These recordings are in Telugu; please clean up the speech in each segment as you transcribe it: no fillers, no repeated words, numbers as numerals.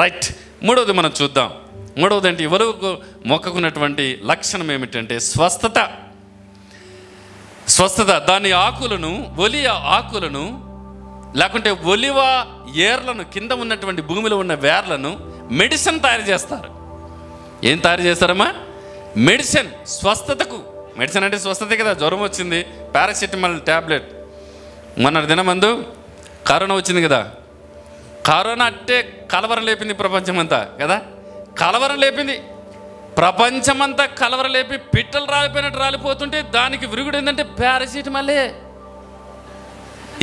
రైట్. మూడవది మనం చూద్దాం. మూడవది ఏంటి? ఒలువకు మొక్కకున్నటువంటి లక్షణం ఏమిటంటే స్వస్థత. దాని ఆకులను, ఒలివ ఆకులను లేకుంటే ఒలివ ఏర్లను, కింద ఉన్నటువంటి భూమిలో ఉన్న వేర్లను మెడిసిన్ తయారు చేస్తారు. ఏం తయారు చేస్తారమ్మా? మెడిసిన్. స్వస్థతకు. మెడిసిన్ అంటే స్వస్థతే కదా. జ్వరం వచ్చింది, పారాసిటమాల్ ట్యాబ్లెట్. మొన్న దినమందు కరోనా వచ్చింది కదా. కరోనా అంటే కలవరం లేపింది ప్రపంచమంతా కదా. కలవరం లేపింది ప్రపంచమంతా. కలవరం లేపి పిట్టలు రాలిపోయినట్టు రాలిపోతుంటే దానికి విరుగుడు ఏంటంటే పారాసిటమాలే.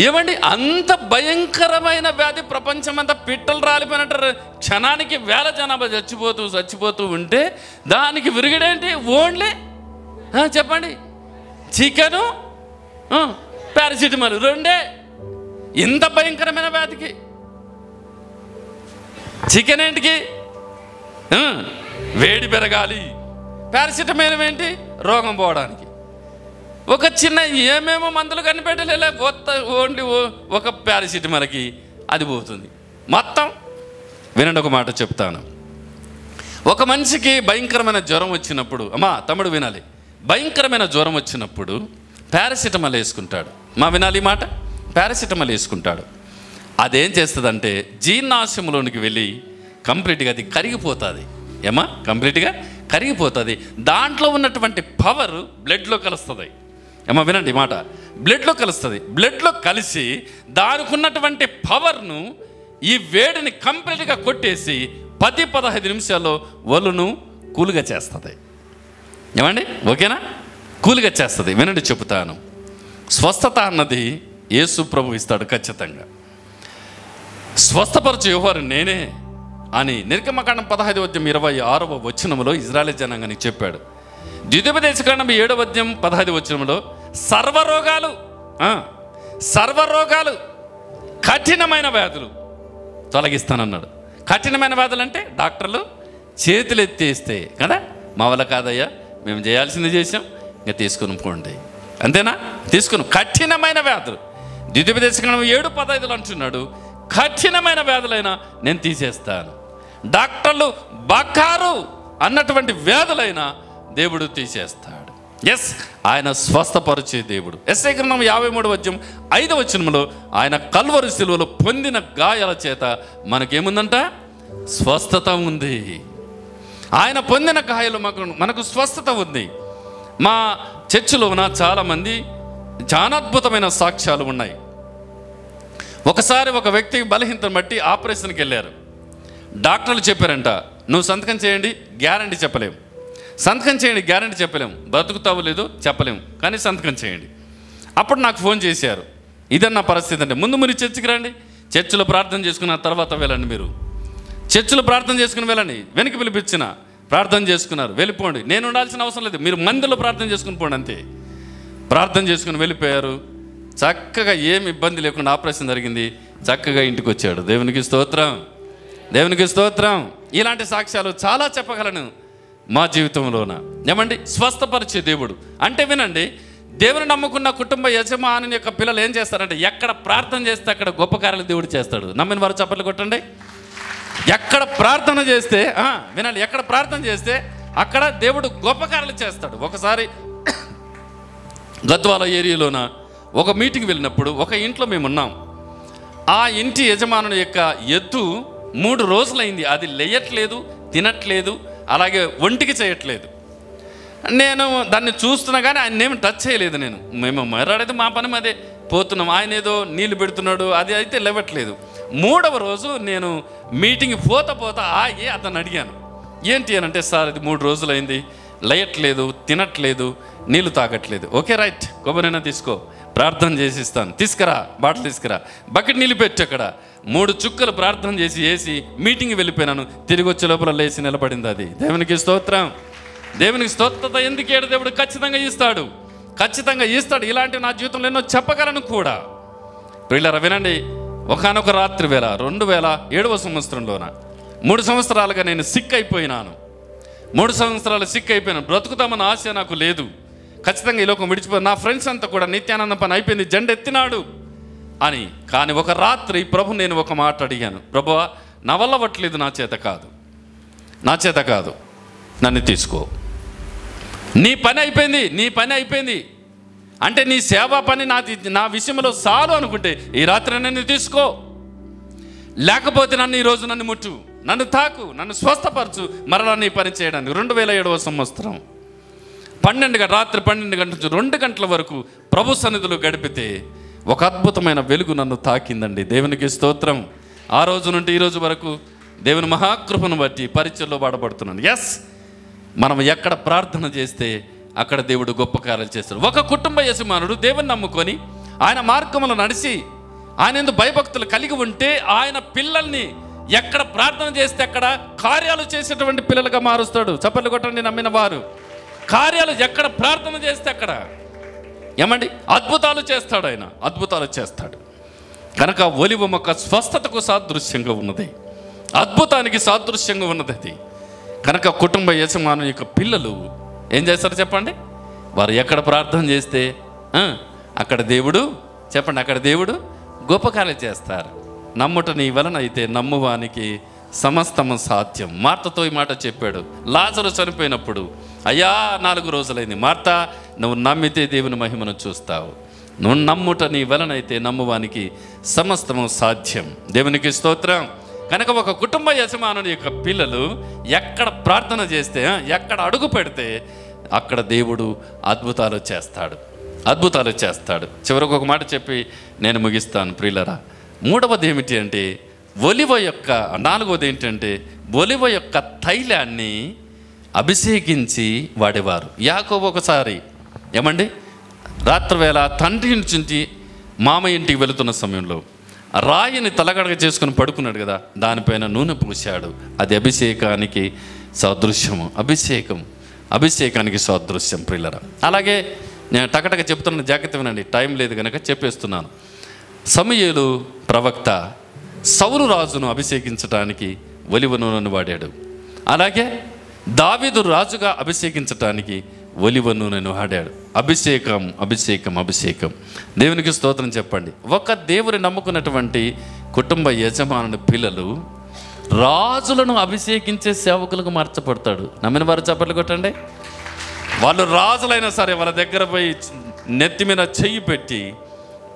ఏమండి, అంత భయంకరమైన వ్యాధి ప్రపంచమంతా. పిట్టలు రాలిపోయినట్టు క్షణానికి వేల జనాభా చచ్చిపోతూ ఉంటే దానికి విరుగుడేంటి? ఓన్లీ చెప్పండి, చికెను, పారాసిటమాల్, రెండే. ఇంత భయంకరమైన వ్యాధికి చికెన్ ఏంటికి? వేడి పెరగాలి. పారాసిటమాల్ ఏంటి? రోగం పోవడానికి. ఒక చిన్న ఏమేమో మందులు కనిపెట్టలే, ఓన్లీ ఒక పారాసిటమాల్కి అది పోతుంది మొత్తం. వినండి, ఒక మాట చెప్తాను. ఒక మనిషికి భయంకరమైన జ్వరం వచ్చినప్పుడు, అమ్మా తమ్ముడు వినాలి, భయంకరమైన జ్వరం వచ్చినప్పుడు పారాసిటమాల్ వేసుకుంటాడు. వినాలి మాట, పారాసిటమాల్ వేసుకుంటాడు. అదేం చేస్తుందంటే జీర్ణాశయంలోనికి వెళ్ళి కంప్లీట్గా అది కరిగిపోతుంది. కంప్లీట్గా కరిగిపోతుంది. దాంట్లో ఉన్నటువంటి పవర్ బ్లడ్లో కలుస్తుంది. వినండి మాట, బ్లడ్లో కలుస్తుంది. బ్లడ్లో కలిసి దానికి ఉన్నటువంటి పవర్ను, ఈ వేడిని కంప్లీట్గా కొట్టేసి 10-15 నిమిషాల్లో ఒళ్ళును కూలుగా చేస్తుంది. ఓకేనా? కూలుగా చేస్తుంది. వినండి చెబుతాను. స్వస్థత అన్నది యేసు ప్రభు ఇస్తాడు ఖచ్చితంగా. స్వస్థపరచు యెహోవా నేనే అని నిర్గమకాండం 15:26 ఇజ్రాయేలు జనాంగానికి చెప్పాడు. ద్వితీయోపదేశకాండం 7:15 సర్వరోగాలు కఠినమైన వ్యాధులు తొలగిస్తానన్నాడు. కఠినమైన వ్యాధులు అంటే డాక్టర్లు చేతులు ఎత్తేస్తే కదా, మా వల్ల కాదయ్యా, మేము చేయాల్సింది చేసాం, ఇంకా తీసుకుని పోండి, అంతేనా? తీసుకుని. కఠినమైన వ్యాధులు ద్వితీయోపదేశకాండం 7:15 అంటున్నాడు, కఠినమైన వ్యాధులైనా నేను తీసేస్తాను. డాక్టర్లు బకారు అన్నటువంటి వ్యాధులైనా దేవుడు తీసేస్తాడు. ఆయన స్వస్థపరిచే దేవుడు. యెషయా గ్రంథం 53:5 ఆయన కల్వరి శిలువలో పొందిన గాయాల చేత మనకేముందంట? స్వస్థత ఉంది. ఆయన పొందిన గాయాలు మనకు స్వస్థత ఉంది. మా చర్చిలో ఉన్న చాలామంది చాలా అద్భుతమైన సాక్ష్యాలు ఉన్నాయి. ఒకసారి ఒక వ్యక్తికి బలహీనతను బట్టి ఆపరేషన్కి వెళ్ళారు. డాక్టర్లు చెప్పారంట, నువ్వు సంతకం చేయండి, గ్యారంటీ చెప్పలేము. సంతకం చేయండి, గ్యారంటీ చెప్పలేము. బ్రతుకుతావు లేదో చెప్పలేము, కానీ సంతకం చేయండి. అప్పుడు నాకు ఫోన్ చేశారు, ఇదన్నా పరిస్థితి అంటే ముందు మీరు చర్చికి రండి, చర్చిలో ప్రార్థన చేసుకున్న తర్వాత వెళ్ళండి. మీరు చర్చిలో ప్రార్థన చేసుకుని వెళ్ళండి. వెనక్కి పిలిపించిన ప్రార్థన చేసుకున్నారు, వెళ్ళిపోండి. నేను ఉండాల్సిన అవసరం లేదు, మీరు మందిలో ప్రార్థన చేసుకుని పోండి అంతే. ప్రార్థన చేసుకుని వెళ్ళిపోయారు. చక్కగా ఏమి ఇబ్బంది లేకుండా ఆపరేషన్ జరిగింది. చక్కగా ఇంటికి వచ్చాడు. దేవునికి స్తోత్రం, దేవునికి స్తోత్రం. ఇలాంటి సాక్ష్యాలు చాలా చెప్పగలను మా జీవితంలోన. స్వస్థపరిచే దేవుడు అంటే వినండి, దేవుని నమ్ముకున్న కుటుంబ యజమాని యొక్క పిల్లలు ఏం చేస్తారంటే ఎక్కడ ప్రార్థన చేస్తే అక్కడ గొప్ప కార్యాలు దేవుడు చేస్తాడు. నమ్మిన వారు చప్పట్లు కొట్టండి. ఎక్కడ ప్రార్థన చేస్తే వినండి, ఎక్కడ ప్రార్థన చేస్తే అక్కడ దేవుడు గొప్ప కార్యాలు చేస్తాడు. ఒకసారి గద్వాల ఏరియాలోన ఒక మీటింగ్ వెళ్ళినప్పుడు ఒక ఇంట్లో మేము ఉన్నాం. ఆ ఇంటి యజమానుని యొక్క ఎద్దు 3 రోజులైంది, అది లేయట్లేదు, తినట్లేదు, అలాగే ఒంటికి చేయట్లేదు. నేను దాన్ని చూస్తున్నా కానీ ఆయన ఏమి టచ్ చేయలేదు. మేము మరాడైతే మా పని అదే పోతున్నాం, ఆయన ఏదో నీళ్ళు పెడుతున్నాడు, అది అయితే లేవట్లేదు. 3వ రోజు నేను మీటింగ్ పోతా ఆగి అతను అడిగాను, ఏంటి అని అంటే, సార్ ఇది 3 రోజులైంది, లేయట్లేదు, తినట్లేదు, నీళ్ళు తాగట్లేదు. ఓకే రైట్, కొబ్బరినైనా తీసుకో, ప్రార్థన చేసి ఇస్తాను, తీసుకురా, బాటిల్ తీసుకురా, బకెట్ నీళ్ళు పెట్టి అక్కడ 3 చుక్కలు ప్రార్థన చేసి వేసి మీటింగ్ వెళ్ళిపోయినాను. తిరిగి వచ్చే లోపల లేచి నిలబడింది అది. దేవునికి స్తోత్రం, దేవునికి స్తోత్రత. ఎందుకేడు దేవుడు ఖచ్చితంగా ఇస్తాడు, ఖచ్చితంగా ఇస్తాడు. ఇలాంటివి నా జీవితంలో ఎన్నో చెప్పగలను కూడా. పిల్లరా వినండి, ఒకానొక రాత్రి వేళ 2007వ సంవత్సరంలోన 3 సంవత్సరాలుగా నేను సిక్ అయిపోయినాను. 3 సంవత్సరాలు సిక్ అయిపోయినాను. బ్రతుకుతామన్న ఆశ నాకు లేదు. ఖచ్చితంగా ఈ లోకం విడిచిపోయి నా ఫ్రెండ్స్ అంతా కూడా నిత్యానందం పని అయిపోయింది, జెండా ఎత్తినాడు అని. కానీ ఒక రాత్రి ప్రభు నేను ఒక మాట అడిగాను, ప్రభువా నా వల్ల అవ్వట్లేదు, నా చేత కాదు, నన్ను తీసుకో. నీ పని అయిపోయింది అంటే నీ సేవా పని నా విషయంలో చాలు అనుకుంటే ఈ రాత్రి నన్ను తీసుకో. లేకపోతే ఈరోజు నన్ను ముట్టు, నన్ను తాకు, నన్ను స్వస్థపరచు, మరలా నీ పని చేయడానికి. 2007వ సంవత్సరం రాత్రి 12 గంటల నుంచి 2 గంటల వరకు ప్రభు సన్నిధిలో గడిపితే ఒక అద్భుతమైన వెలుగు నన్ను తాకిందండి. దేవునికి స్తోత్రం. ఆ రోజు నుండి ఈ రోజు వరకు దేవుని మహాకృపను బట్టి పరిచయలో వాడబడుతున్నాను. మనం ఎక్కడ ప్రార్థన చేస్తే అక్కడ దేవుడు గొప్ప కార్యాలు చేస్తాడు. ఒక కుటుంబ యజమానుడు దేవుని నమ్ముకొని ఆయన మార్గంలో నడిచి ఆయన యందు భయభక్తులు కలిగి ఉంటే ఆయన పిల్లల్ని ఎక్కడ ప్రార్థన చేస్తే అక్కడ కార్యాలు చేసేటువంటి పిల్లలుగా మారుస్తాడు. చప్పట్లు కొట్టండి నమ్మిన వారు. కార్యాలు ఎక్కడ ప్రార్థన చేస్తే అక్కడ అద్భుతాలు చేస్తాడు. ఆయన అద్భుతాలు చేస్తాడు. కనుక ఒలివ మొక్క స్వస్థతకు సాదృశ్యంగా ఉన్నది, అద్భుతానికి సాదృశ్యంగా ఉన్నది అది. కనుక కుటుంబ యజమాను యొక్క పిల్లలు ఏం చేస్తారు చెప్పండి? వారు ఎక్కడ ప్రార్థన చేస్తే అక్కడ దేవుడు గొప్ప కార్యాలు చేస్తారు. నమ్ముట నీ వలన అయితే నమ్మువానికి సమస్తము సాధ్యం. మార్తతో ఈ మాట చెప్పాడు. లాజరు చనిపోయినప్పుడు, అయ్యా 4 రోజులైంది, మార్తా నువ్వు నమ్మితే దేవుని మహిమను చూస్తావు. నువ్వు నమ్ముట నీ వలన అయితే నమ్మువానికి సమస్తము సాధ్యం. దేవునికి స్తోత్రం. కనుక ఒక కుటుంబ యజమానుని యొక్క పిల్లలు ఎక్కడ ప్రార్థన చేస్తే, ఎక్కడ అడుగు పెడితే అక్కడ దేవుడు అద్భుతాలు చేస్తాడు. చివరికి ఒక మాట చెప్పి నేను ముగిస్తాను ప్రియులరా. 3వది ఏమిటి అంటే ఒలివ యొక్క 4వది ఏంటంటే ఒలివ యొక్క తైలాన్ని అభిషేకించి వాడేవారు. యాకోబు ఒకసారి రాత్రివేళ తండ్రి నుంచి మామ ఇంటికి వెళుతున్న సమయంలో రాయిని తలగడగ చేసుకుని పడుకున్నాడు కదా, దానిపైన నూనె పూశాడు. అది అభిషేకానికి సాదృశ్యము. అభిషేకానికి సాదృశ్యం ప్రియులరా. అలాగే నేను టకటక చెప్తున్న జాగ్రత్త వినండి, టైం లేదు కనుక చెప్పేస్తున్నాను. సమూయేలు ప్రవక్త సౌలు రాజును అభిషేకించటానికి ఒలివ నూనెను వాడాడు. అలాగే దావీదు రాజుగా అభిషేకించటానికి ఒలివ నూనెను వాడాడు. అభిషేకం. దేవునికి స్తోత్రం చెప్పండి. ఒక దేవుని నమ్ముకున్నటువంటి కుటుంబ యజమానుని పిల్లలు రాజులను అభిషేకించే సేవకులకు మార్చబడతాడు. నమ్మిన వారు చప్పట్లు కొట్టండి. వాళ్ళు రాజులైనా సరే వాళ్ళ దగ్గర పోయి నెత్తి మీద చెయ్యి పెట్టి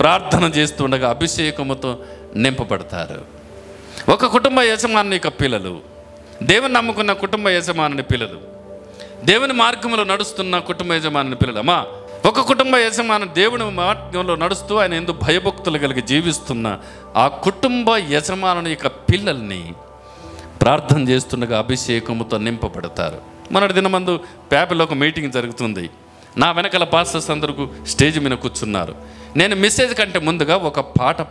ప్రార్థన చేస్తుండగా అభిషేకముతో నింపబడతారు. ఒక కుటుంబ యజమాని యొక్క పిల్లలు, దేవుని నమ్ముకున్న కుటుంబ యజమాని పిల్లలు, దేవుని మార్గంలో నడుస్తున్న కుటుంబ యజమాని పిల్లలు. ఒక కుటుంబ యజమాని దేవుని మార్గంలో నడుస్తూ ఆయన ఎందుకు భయభక్తులు కలిగి జీవిస్తున్న ఆ కుటుంబ యజమాని యొక్క పిల్లల్ని ప్రార్థన చేస్తుండగా అభిషేకముతో నింపబడతారు. మొన్నటి దినమందు పేపర్లో ఒక మీటింగ్ జరుగుతుంది. నా వెనకాల పాస్టర్స్ అందరూ స్టేజ్ మీద కూర్చున్నారు. నేను మెసేజ్ కంటే ముందుగా ఒక పాట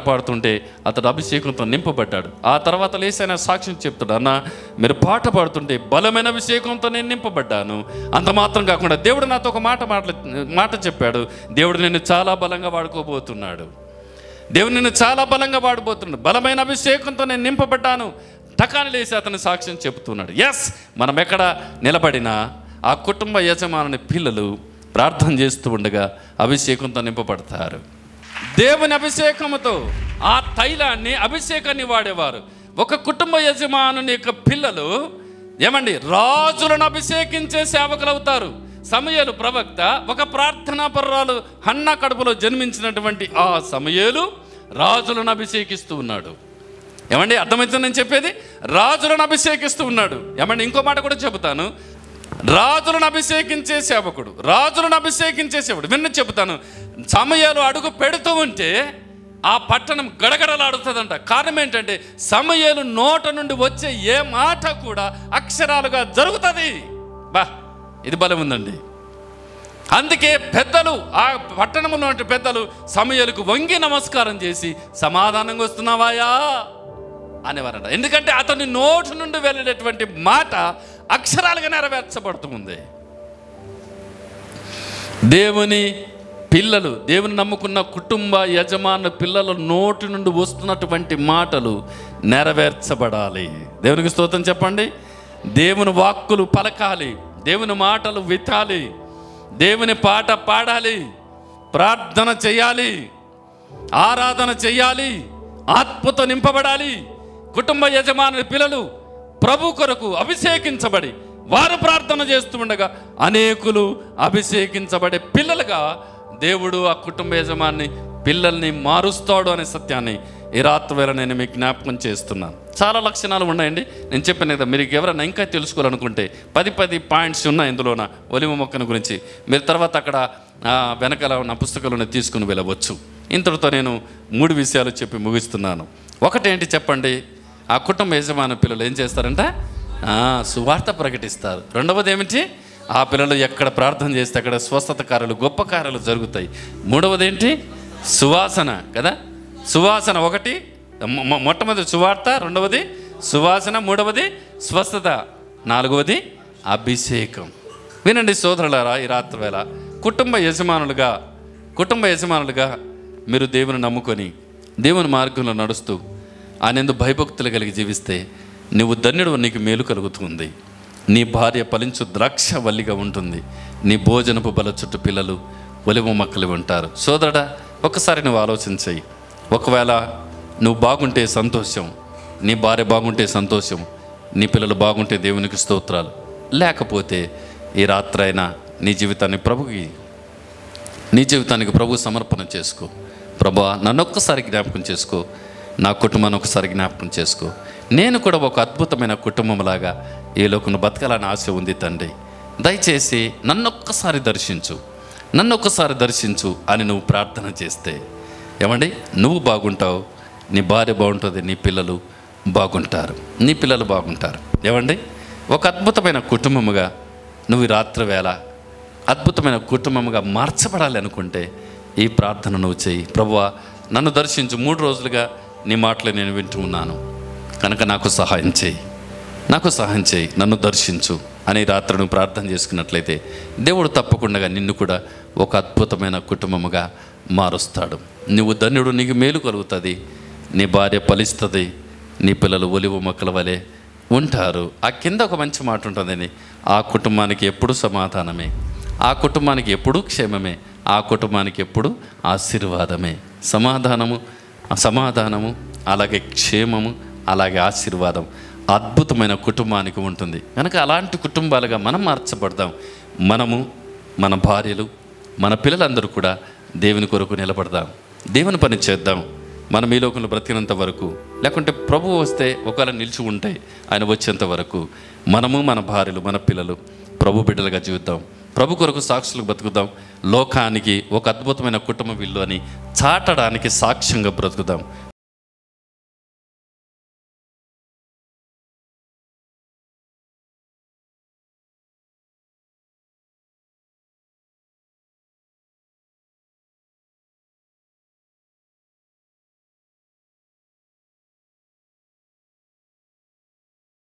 పాడుతుంటే అతడు అభిషేకంతో నింపబడ్డాడు. ఆ తర్వాత లేసైనా సాక్ష్యం చెప్తాడు, అన్న మీరు పాట పాడుతుంటే బలమైన అభిషేకంతో నేను నింపబడ్డాను. అంత మాత్రం కాకుండా దేవుడు నాతో ఒక మాట చెప్పాడు. దేవుడు నిన్ను చాలా బలంగా వాడుకోబోతున్నాడు. బలమైన అభిషేకంతో నేను నింపబడ్డాను. టకాని లేసి అతని సాక్ష్యం చెబుతున్నాడు. మనం ఎక్కడ నిలబడినా ఆ కుటుంబ యజమానుని పిల్లలు ప్రార్థన చేస్తూ ఉండగా అభిషేకంతో నింపబడతారు. దేవుని అభిషేకంతో ఆ తైలాన్ని అభిషేకాన్ని వాడేవారు. ఒక కుటుంబ యజమానుని యొక్క పిల్లలు రాజులను అభిషేకించే సేవకులు అవుతారు. సమూయేలు ప్రవక్త ఒక ప్రార్థనా పరురాలు హన్నా కడుపులో జన్మించినటువంటి ఆ సమూయేలు రాజులను అభిషేకిస్తూ ఉన్నాడు. అర్థమవుతుంది నేను చెప్పేది? రాజులను అభిషేకిస్తూ ఉన్నాడు. ఇంకో మాట కూడా చెబుతాను. రాజులను అభిషేకించే సేవకుడు, విన్న చెబుతాను. సమూయేలు అడుగు పెడుతూ ఉంటే ఆ పట్టణం గడగడలాడుతుందంట. కారణం ఏంటంటే సమూయేలు నోట నుండి వచ్చే ఏ మాట కూడా అక్షరాలుగా జరుగుతుంది. ఇది బలం ఉందండి. అందుకే పెద్దలు, ఆ పట్టణంలో పెద్దలు సమూయేలుకు వంగి నమస్కారం చేసి సమాధానంగా వస్తున్నావాయా అనేవారంట. ఎందుకంటే అతని నోటి నుండి వెళ్ళేటటువంటి మాట అక్షరాలుగా నెరవేర్చబడుతుంది. దేవుని పిల్లలు, దేవుని నమ్ముకున్న కుటుంబ యజమాని పిల్లల నోటి నుండి వస్తున్నటువంటి మాటలు నెరవేర్చబడాలి. దేవునికి స్తోత్రం చెప్పండి. దేవుని వాక్కులు పలకాలి, దేవుని మాటలు విత్తాలి, దేవుని పాట పాడాలి, ప్రార్థన చేయాలి, ఆరాధన చేయాలి, ఆత్మతో నింపబడాలి. కుటుంబ యజమాని పిల్లలు ప్రభు కొరకు అభిషేకించబడి వారు ప్రార్థన చేస్తూ ఉండగా అనేకులు అభిషేకించబడే పిల్లలుగా దేవుడు ఆ కుటుంబ యజమాని పిల్లల్ని మారుస్తాడు అనే సత్యాన్ని ఈ రాత్రి వేళ నేను మీకు జ్ఞాపకం చేస్తున్నాను. చాలా లక్షణాలు ఉన్నాయండి. నేను చెప్పాను కదా, మీరు ఎవరైనా ఇంకా తెలుసుకోవాలనుకుంటే 10 పాయింట్స్ ఉన్నాయి ఇందులోన ఒలివ మొక్కను గురించి. మీరు తర్వాత అక్కడ వెనకాల ఉన్న పుస్తకాలను తీసుకుని వెళ్ళవచ్చు. ఇంతటితో నేను 3 విషయాలు చెప్పి ముగిస్తున్నాను. ఒకటేంటి చెప్పండి, ఆ కుటుంబ యజమాని పిల్లలు ఏం చేస్తారంట? సువార్త ప్రకటిస్తారు. రెండవది ఏమిటి? ఆ పిల్లలు ఎక్కడ ప్రార్థన చేస్తే అక్కడ స్వస్థత కార్యాలు, గొప్ప కార్యాలు జరుగుతాయి. మూడవది ఏంటి? సువాసన కదా. సువాసన ఒకటి, మొట్టమొదటి సువార్త, రెండవది సువాసన, మూడవది స్వస్థత, నాలుగవది అభిషేకం. వినండి సోదరులారా, ఈ రాత్రి వేళ కుటుంబ యజమానులుగా మీరు దేవుని నమ్ముకొని దేవుని మార్గంలో నడుస్తూ ఆయనందు భయభక్తులు కలిగి జీవిస్తే నువ్వు ధన్యుడు, నీకు మేలు కలుగుతుంది. నీ భార్య ఫలించు ద్రాక్ష వల్లిగా ఉంటుంది. నీ భోజనపు బల చుట్టూ పిల్లలు ఒలివ మొక్కలు ఉంటారు. సోదరుడా, ఒక్కసారి నువ్వు ఆలోచించాయి. ఒకవేళ నువ్వు బాగుంటే సంతోషం, నీ భార్య బాగుంటే సంతోషం, నీ పిల్లలు బాగుంటే దేవునికి స్తోత్రాలు. లేకపోతే ఈ రాత్రి అయినా నీ జీవితానికి ప్రభు సమర్పణ చేసుకో. ప్రభువా, నన్ను ఒక్కసారి జ్ఞాపకం చేసుకో, నా కుటుంబాన్ని ఒకసారి జ్ఞాపకం చేసుకో. నేను కూడా ఒక అద్భుతమైన కుటుంబంలాగా ఈ లోకంలో బతకాలని ఆశ ఉంది తండ్రి. దయచేసి నన్ను ఒక్కసారి దర్శించు అని నువ్వు ప్రార్థన చేస్తే ఏమండి, నువ్వు బాగుంటావు, నీ భార్య బాగుంటుంది, నీ పిల్లలు బాగుంటారు. ఏమండి, ఒక అద్భుతమైన కుటుంబముగా నువ్వు ఈ రాత్రి వేళ అద్భుతమైన కుటుంబముగా మార్చబడాలి అనుకుంటే ఈ ప్రార్థన నువ్వు చెయ్యి. ప్రభువా, నన్ను దర్శించు, 3 రోజులుగా నీ మాటలు నేను వింటూ ఉన్నాను కనుక నాకు సహాయం చేయి, నన్ను దర్శించు అని రాత్రి నువ్వు ప్రార్థన చేసుకున్నట్లయితే దేవుడు తప్పకుండా నిన్ను కూడా ఒక అద్భుతమైన కుటుంబముగా మారుస్తాడు. నువ్వు ధన్యుడు, నీకు మేలు కలుగుతుంది, నీ భార్య ఫలిస్తుంది, నీ పిల్లలు ఒలివ మొక్కల వలె ఉంటారు. ఆ కింద ఒక మంచి మాట ఉంటుందని, ఆ కుటుంబానికి ఎప్పుడు సమాధానమే, ఆ కుటుంబానికి ఎప్పుడూ క్షేమమే, ఆ కుటుంబానికి ఎప్పుడు ఆశీర్వాదమే. సమాధానము అలాగే క్షేమము అలాగే ఆశీర్వాదం అద్భుతమైన కుటుంబానికి ఉంటుంది. కనుక అలాంటి కుటుంబాలుగా మనం మార్చబడదాం. మనము, మన భార్యలు, మన పిల్లలందరూ కూడా దేవుని కొరకు నిలబడదాం, దేవుని పని చేద్దాం. మనం ఈ లోకంలో బ్రతికినంత వరకు, లేకుంటే ప్రభువు వస్తే ఒకవేళ నిలిచి ఉంటే ఆయన వచ్చేంత వరకు మనము, మన భార్యలు, మన పిల్లలు ప్రభు బిడ్డలుగా జీవిద్దాం. ప్రభు కొరకు సాక్షులకు బతుకుదాం. లోకానికి ఒక అద్భుతమైన కుటుంబం ఇల్లు అని చాటడానికి సాక్ష్యంగా బ్రతుకుదాం.